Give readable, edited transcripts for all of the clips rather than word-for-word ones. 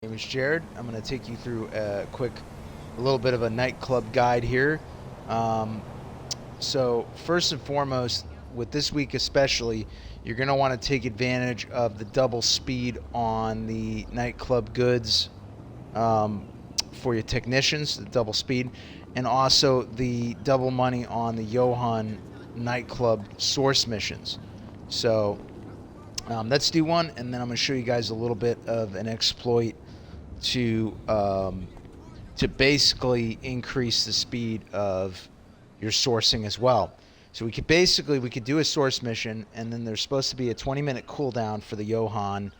My name is Jared. I'm going to take you through a little bit of a nightclub guide here. Um, so first and foremost, with this week especially, you're going to want to take advantage of the double speed on the nightclub goods for your technicians, the double speed, and also the double money on the Yohan nightclub source missions. So let's do one, and then I'm going to show you guys a little bit of an exploit to basically increase the speed of your sourcing as well. So we could do a source mission, and then there's supposed to be a 20-minute cooldown for the Yohan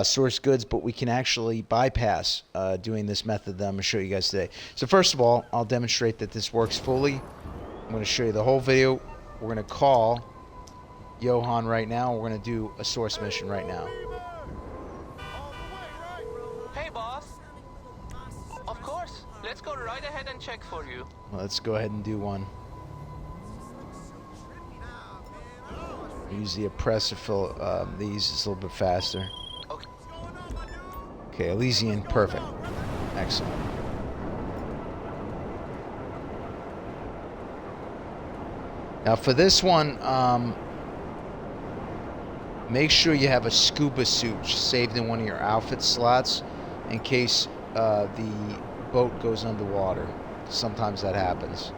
source goods, but we can actually bypass doing this method that I'm going to show you guys today. So first of all, I'll demonstrate that this works fully. I'm going to show you the whole video. We're going to call Yohan right now. We're going to do a source mission right now. Hey, boss. Of course. Let's go right ahead and check for you. Let's go ahead and do one. Use the oppressor fill these. It's a little bit faster. Okay, Elysian, perfect. Excellent. Now for this one, make sure you have a scuba suit saved in one of your outfit slots in case the boat goes underwater. Sometimes that happens.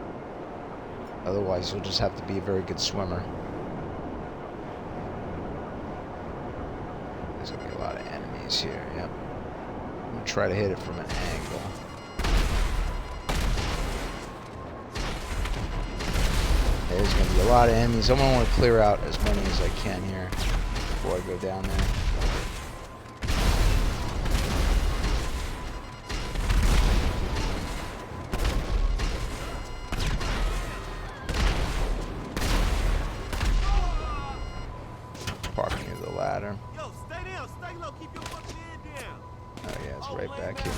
Otherwise, you'll just have to be a very good swimmer. There's going to be a lot of enemies here, yep. I'm going to try to hit it from an angle. There's going to be a lot of enemies. I'm going to want to clear out as many as I can here before I go down there. Parking near the ladder. Yo, stay down, stay low, keep your fucking head down. Oh yeah, it's right back here.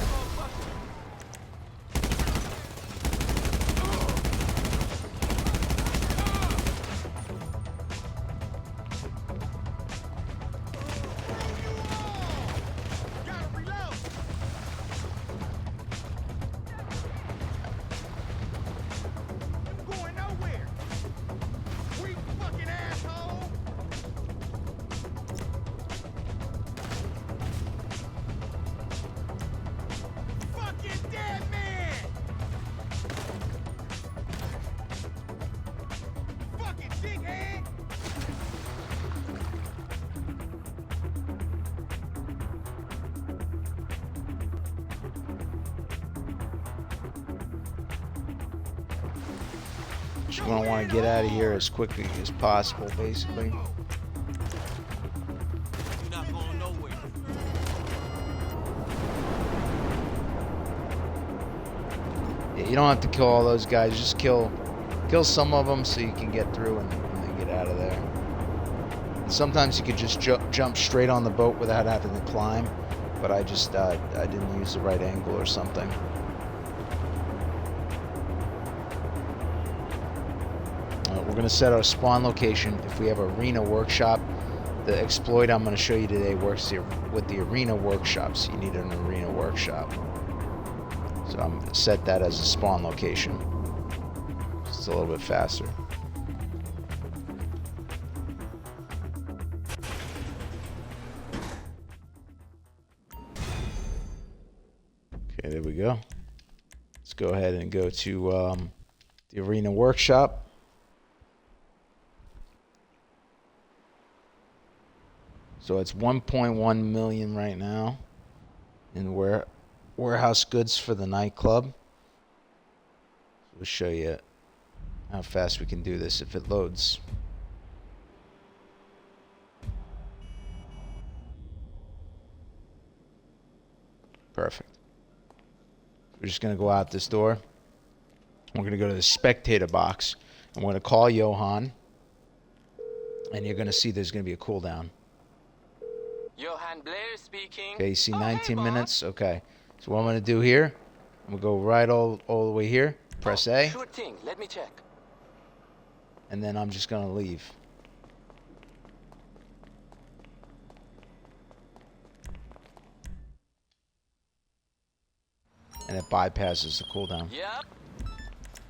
You're going to want to get out of here as quickly as possible, basically. You're not going nowhere. Yeah, you don't have to kill all those guys. Just kill some of them so you can get through and then get out of there. And sometimes you could just jump straight on the boat without having to climb, but I just I didn't use the right angle or something. We're going to set our spawn location. If we have arena workshop, the exploit I'm going to show you today works here with the arena workshop, so you need an arena workshop. So I'm going to set that as a spawn location. It's a little bit faster. Okay, there we go. Let's go ahead and go to the arena workshop. So it's 1.1 million right now in warehouse goods for the nightclub. We'll show you how fast we can do this if it loads. Perfect. We're just going to go out this door. We're going to go to the spectator box. I'm going to call Yohan. And you're going to see there's going to be a cooldown. Yohan Blair speaking. Okay, you see 19 hey, minutes? Okay. So what I'm going to do here, I'm going to go right all the way here. Press A. Sure thing. Let me check. And then I'm just going to leave. and it bypasses the cooldown. Yep.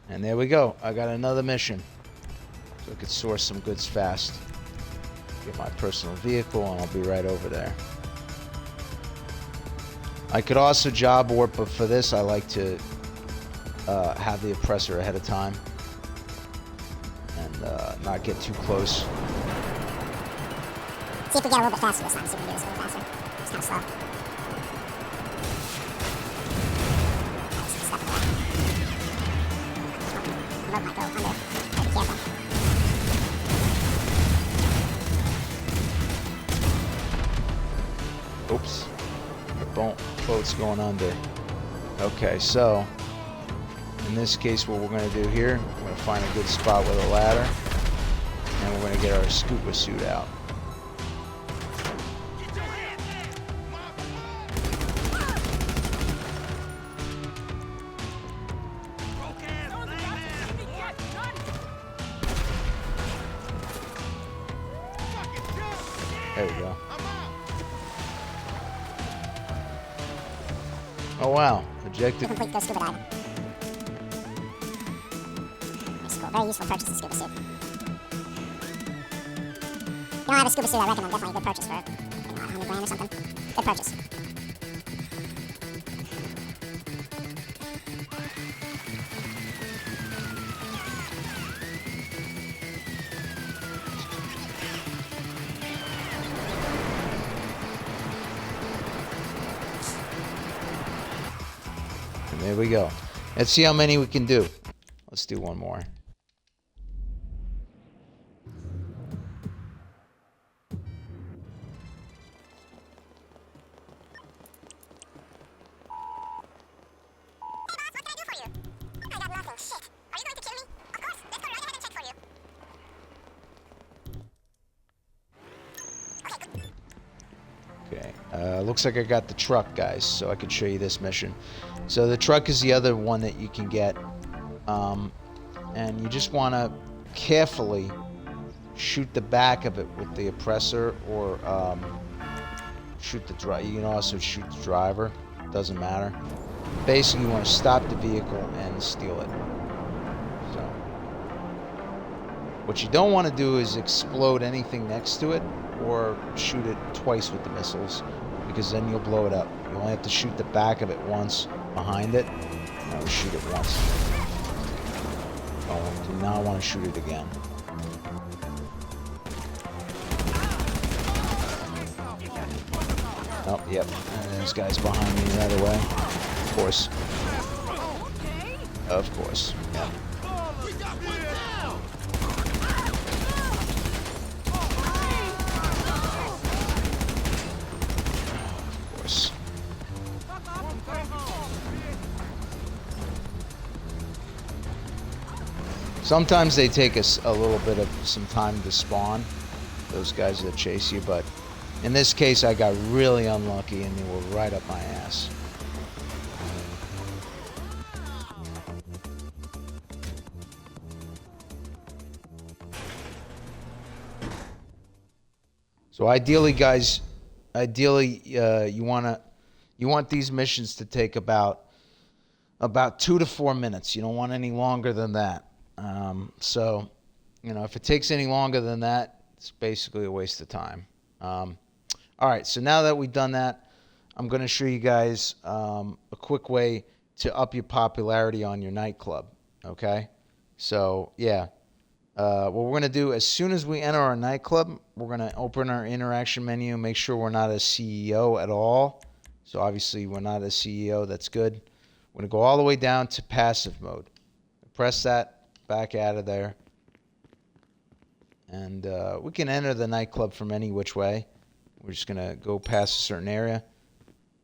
And there we go. I got another mission. So I could source some goods fast. Get my personal vehicle, and I'll be right over there. I could also job warp, but for this, I like to have the oppressor ahead of time and not get too close. See if we get a little bit faster this time. See if we can do this a little faster. It's kind of slow. Step away. The road might go under. Gotta be careful. Oops. The boat's going under. Okay, so in this case, what we're going to do here, we're going to find a good spot with a ladder, and we're going to get our scuba suit out. There we go. Oh wow, objective. Complete their scuba diving. Nice, cool. Very useful purchase, the scuba suit. If you don't have a scuba suit, I recommend definitely a good purchase for, I don't know, 100 grand or something. Good purchase. And there we go. Let's see how many we can do. Let's do one more. Okay, looks like I got the truck, guys, so I can show you this mission. So the truck is the other one that you can get, and you just want to carefully shoot the back of it with the oppressor, or shoot the driver. You can also shoot the driver. Doesn't matter. Basically, you want to stop the vehicle and steal it. So, what you don't want to do is explode anything next to it, or shoot it twice with the missiles, because then you'll blow it up. You only have to shoot the back of it once behind it. Now shoot it once. Oh, do not want to shoot it again. Oh, yep. And this guy's behind me the other way. Of course. Of course. Yep. Of course. Sometimes they take us a little bit of some time to spawn, those guys that chase you, but in this case I got really unlucky and they were right up my ass. So ideally, guys, you want these missions to take about 2 to 4 minutes. You don't want any longer than that. So, if it takes any longer than that, it's basically a waste of time. All right, so now that we've done that, I'm going to show you guys a quick way to up your popularity on your nightclub. Okay, so yeah, what we're going to do as soon as we enter our nightclub, we're going to open our interaction menu, make sure we're not a CEO at all. So obviously we're not a CEO. That's good. We're going to go all the way down to passive mode. Press that. Back out of there, and we can enter the nightclub from any which way. We're just gonna go past a certain area,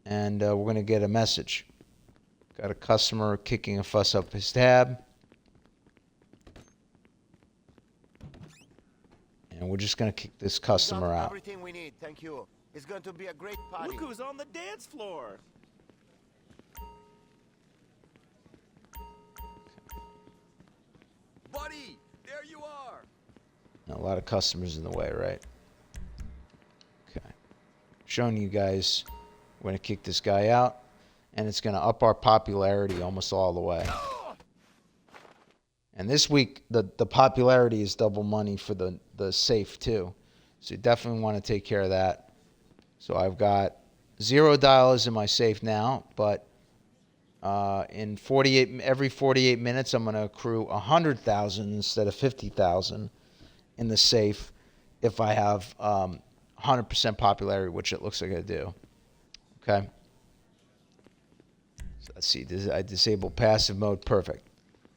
and we're gonna get a message. Got a customer kicking a fuss up his tab, and we're just gonna kick this customer out. Everything we need, thank you. It's going to be a great party. Look who's on the dance floor. Buddy, there you are. A lot of customers in the way, right? Okay. Showing you guys, we're going to kick this guy out. and it's going to up our popularity almost all the way. And this week, the popularity is double money for the safe too. So you definitely want to take care of that. So I've got $0 in my safe now, but in every 48 minutes, I'm going to accrue 100,000 instead of 50,000 in the safe if I have 100% popularity, which it looks like I do. Okay. So let's see. I disabled passive mode. Perfect.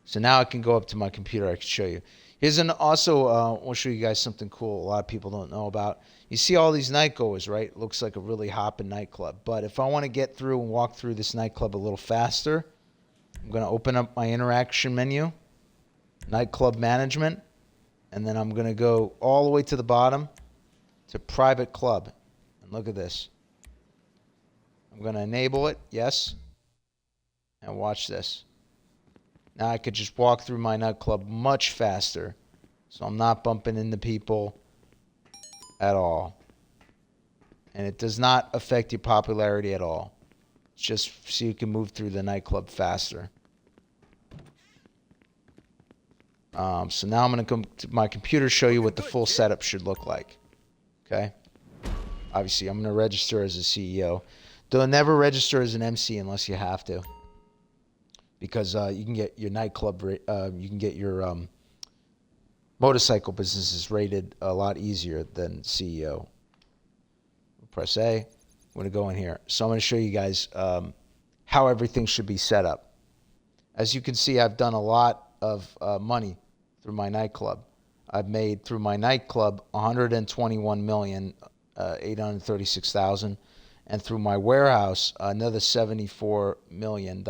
So now I can go up to my computer. I can show you. Here's also, I'll show you guys something cool a lot of people don't know about. You see all these night goers, right? It looks like a really hopping nightclub. But if I want to get through and walk through this nightclub a little faster, I'm going to open up my interaction menu, nightclub management, and then I'm going to go all the way to the bottom to private club. And look at this. I'm going to enable it, yes, and watch this. Now I could just walk through my nightclub much faster, so I'm not bumping into people at all. And it does not affect your popularity at all. It's just so you can move through the nightclub faster. So now I'm going to come to my computer, show you what the full setup should look like. Okay? Obviously, I'm going to register as a CEO. Don't never register as an MC unless you have to. Because you can get your nightclub, you can get your motorcycle businesses rated a lot easier than CEO. Press A. I'm going to go in here. So I'm going to show you guys how everything should be set up. As you can see, I've done a lot of money through my nightclub. I've made through my nightclub $121,836,000, and through my warehouse another $74 million.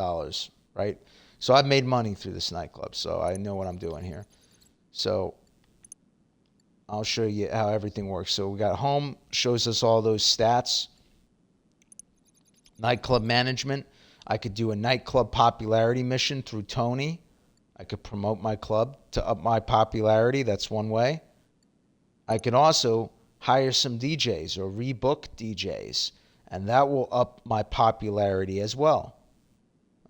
Right? So I've made money through this nightclub, so I know what I'm doing here. So I'll show you how everything works. So we got home, shows us all those stats. Nightclub management. I could do a nightclub popularity mission through Tony. I could promote my club to up my popularity. That's one way. I can also hire some DJs or rebook DJs, and that will up my popularity as well.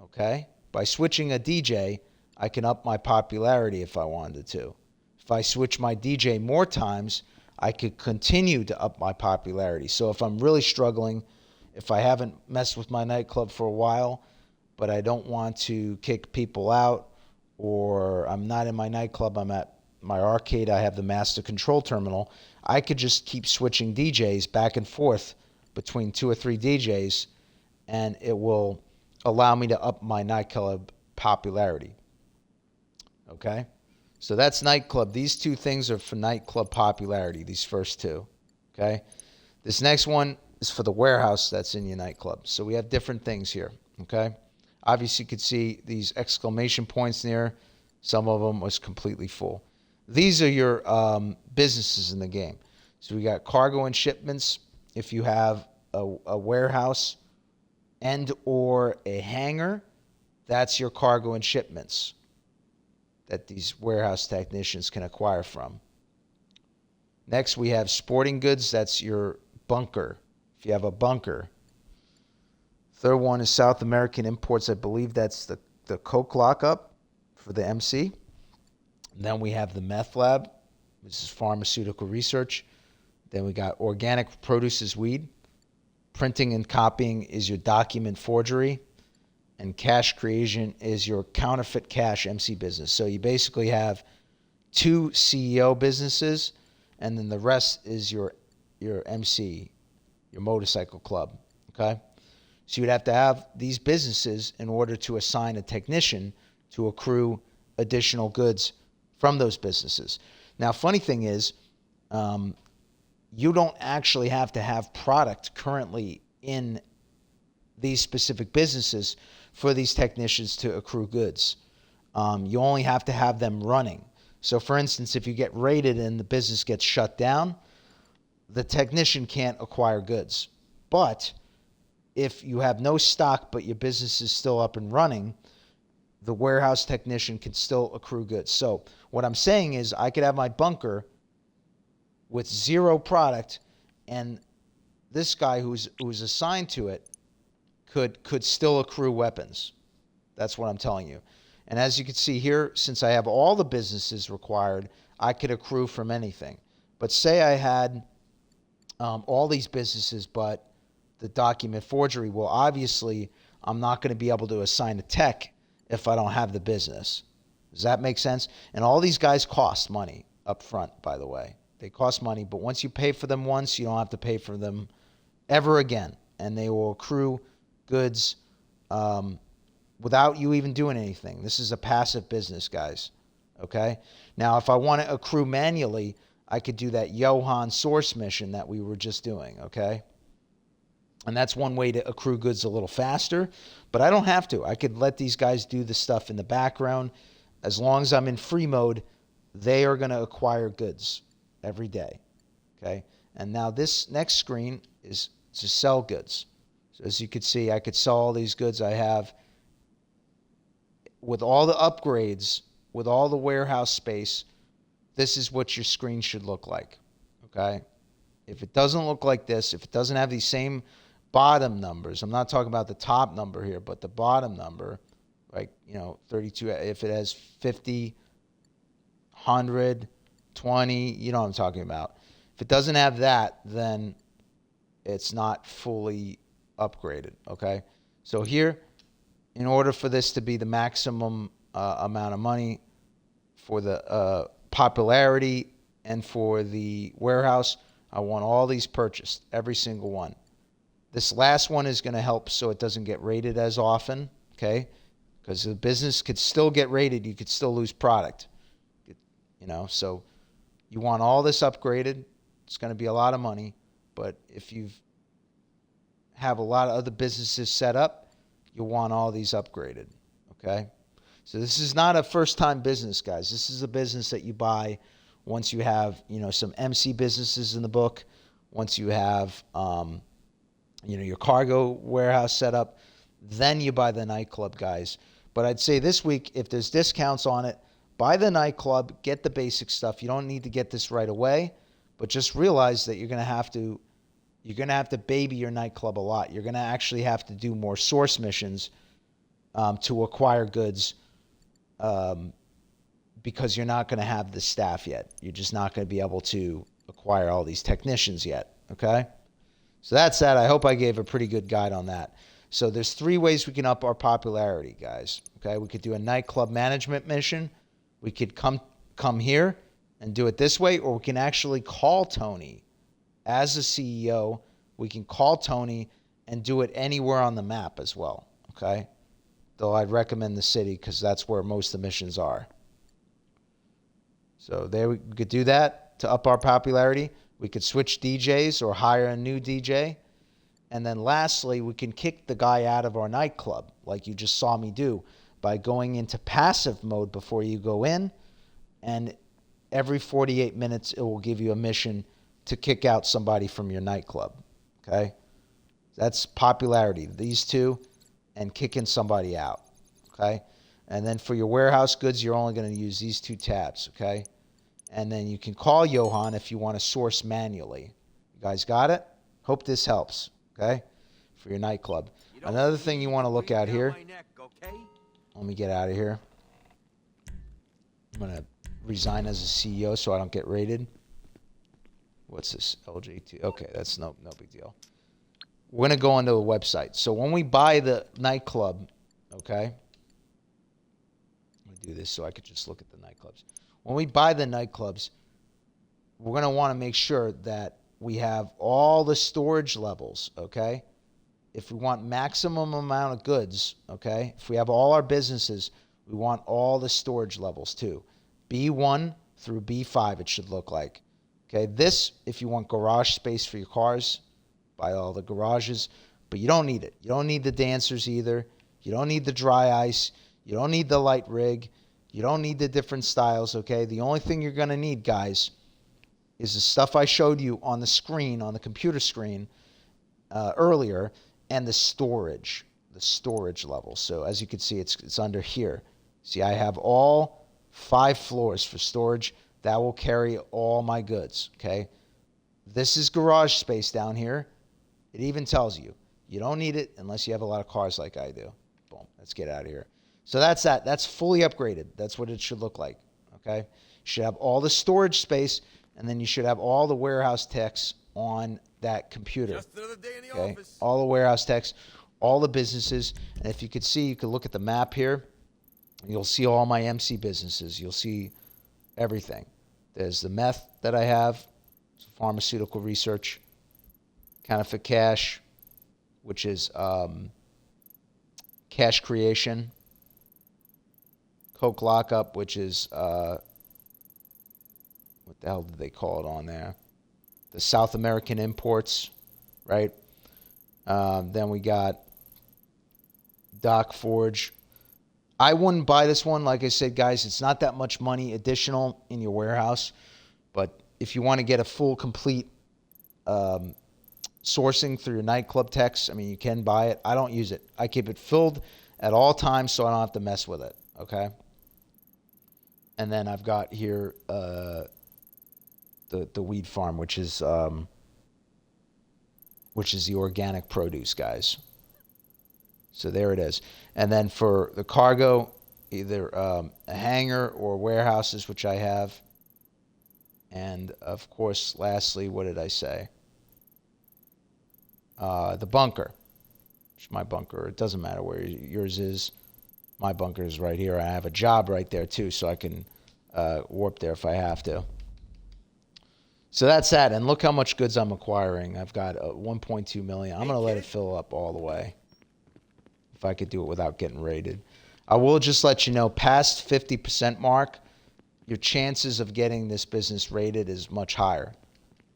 Okay? By switching a DJ, I can up my popularity if I wanted to. If I switch my DJ more times, I could continue to up my popularity. So if I'm really struggling, if I haven't messed with my nightclub for a while, but I don't want to kick people out, or I'm not in my nightclub, I'm at my arcade, I have the master control terminal, I could just keep switching DJs back and forth between 2 or 3 DJs, and it will allow me to up my nightclub popularity. Okay? So that's nightclub. These 2 things are for nightclub popularity, these first 2. Okay? This next one is for the warehouse that's in your nightclub. So we have different things here. Okay? Obviously, you could see these exclamation points there. Some of them was completely full. These are your businesses in the game. So we got cargo and shipments. If you have a warehouse and or a hangar, that's your cargo and shipments that these warehouse technicians can acquire from. Next, we have sporting goods. That's your bunker. If you have a bunker. Third one is South American imports. I believe that's the Coke lockup for the MC. And then we have the meth lab. This is pharmaceutical research. Then we got organic produce is weed. Printing and copying is your document forgery. And cash creation is your counterfeit cash MC business. So you basically have 2 CEO businesses, and then the rest is your MC, your motorcycle club. Okay? So you'd have to have these businesses in order to assign a technician to accrue additional goods from those businesses. Now, funny thing is, you don't actually have to have product currently in these specific businesses for these technicians to accrue goods. You only have to have them running. So, for instance, if you get raided and the business gets shut down, the technician can't acquire goods. But if you have no stock but your business is still up and running, the warehouse technician can still accrue goods. So what I'm saying is I could have my bunker with 0 product, and this guy who's assigned to it could still accrue weapons. That's what I'm telling you. And as you can see here, since I have all the businesses required, I could accrue from anything. But say I had all these businesses, but the document forgery, well, obviously, I'm not going to be able to assign a tech if I don't have the business. Does that make sense? And all these guys cost money up front, by the way. They cost money, but once you pay for them once, you don't have to pay for them ever again. And they will accrue goods without you even doing anything. This is a passive business, guys. Okay? Now, if I want to accrue manually, I could do that Yohan source mission that we were just doing, okay? And that's one way to accrue goods a little faster, but I don't have to. I could let these guys do the stuff in the background. As long as I'm in free mode, they are going to acquire goods every day, okay? And now this next screen is to sell goods. So as you can see, I could sell all these goods I have with all the upgrades, with all the warehouse space. This is what your screen should look like, okay? If it doesn't look like this, if it doesn't have these same bottom numbers, I'm not talking about the top number here, but the bottom number, like, 32, if it has 50, 100, 20, you know what I'm talking about. If it doesn't have that, then it's not fully upgraded, okay? So here, in order for this to be the maximum amount of money for the popularity and for the warehouse, I want all these purchased, every single one. This last one is going to help so it doesn't get rated as often, okay? Because the business could still get rated. You could still lose product, so you want all this upgraded. It's going to be a lot of money, but if you have a lot of other businesses set up, you'll want all these upgraded, okay? So this is not a first-time business, guys. This is a business that you buy once you have, some MC businesses in the book, once you have, your cargo warehouse set up, then you buy the nightclub, guys. But I'd say this week, if there's discounts on it, buy the nightclub, get the basic stuff. You don't need to get this right away, but just realize that you're going to have to baby your nightclub a lot. You're going to actually have to do more source missions to acquire goods because you're not going to have the staff yet. You're just not going to be able to acquire all these technicians yet, okay? So that's that. I hope I gave a pretty good guide on that. So there's 3 ways we can up our popularity, guys, okay? We could do a nightclub management mission. We could come here and do it this way, or we can actually call Tony. As a CEO, we can call Tony and do it anywhere on the map as well, okay? Though I'd recommend the city because that's where most of the missions are. So there we could do that to up our popularity. We could switch DJs or hire a new DJ. And then lastly, we can kick the guy out of our nightclub, like you just saw me do, by going into passive mode before you go in. And every 48 minutes, it will give you a mission to kick out somebody from your nightclub, okay? That's popularity, these 2, and kicking somebody out, okay? And then for your warehouse goods, you're only going to use these 2 tabs, okay? And then you can call Yohan if you want to source manually. You guys got it? Hope this helps, okay? For your nightclub. Another thing you want to look at here. Let me get out of here. I'm going to resign as a CEO so I don't get rated. What's this? LJ2. Okay, that's no big deal. We're going to go onto a website. So when we buy the nightclub, okay? I'm going to do this so I could just look at the nightclubs. When we buy the nightclubs, we're going to want to make sure that we have all the storage levels, okay? If we want maximum amount of goods, okay? If we have all our businesses, we want all the storage levels too. B1 through B5 it should look like. Okay, this, if you want garage space for your cars, buy all the garages, but you don't need it. You don't need the dancers either. You don't need the dry ice. You don't need the light rig. You don't need the different styles, okay? The only thing you're going to need, guys, is the stuff I showed you on the screen, on the computer screen earlier, and the storage level. So as you can see, it's under here. See, I have all 5 floors for storage. That will carry all my goods, okay? This is garage space down here. It even tells you. You don't need it unless you have a lot of cars like I do. Boom. Let's get out of here. So that's that. That's fully upgraded. That's what it should look like. Okay. You should have all the storage space, and then you should have all the warehouse techs on that computer. Just another day in the Okay. office. All the warehouse techs, all the businesses. And if you could see, you could look at the map here. You'll see all my MC businesses. You'll see everything. There's the meth that I have, pharmaceutical research, counterfeit cash, which is cash creation, coke lockup, which is what the hell did they call it on there? The South American imports, right? Then we got Doc Forge. I wouldn't buy this one. Like I said, guys, it's not that much money additional in your warehouse. But if you want to get a full, complete sourcing through your nightclub techs, I mean, you can buy it. I don't use it. I keep it filled at all times so I don't have to mess with it, okay? And then I've got here the weed farm, which is the organic produce, guys. So there it is. And then for the cargo, either a hangar or warehouses, which I have. And, of course, lastly, what did I say? The bunker. Which is my bunker. It doesn't matter where yours is. My bunker is right here. I have a job right there, too, so I can warp there if I have to. So that's that. And look how much goods I'm acquiring. I've got 1.2 million. I'm going to let it fill up all the way. If I could do it without getting raided. I will just let you know, past 50% mark, your chances of getting this business raided is much higher.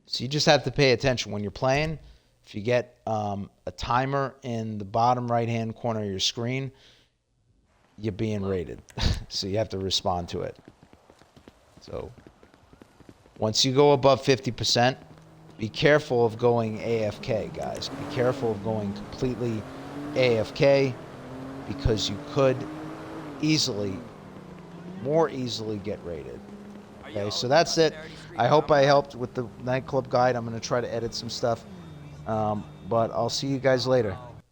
So you just have to pay attention when you're playing. If you get a timer in the bottom right-hand corner of your screen, you're being raided. So you have to respond to it. So once you go above 50%, be careful of going AFK, guys. Be careful of going completely AFK, because you could more easily get raided. Okay, so that's it. I hope I helped with the nightclub guide. I'm going to try to edit some stuff, but I'll see you guys later.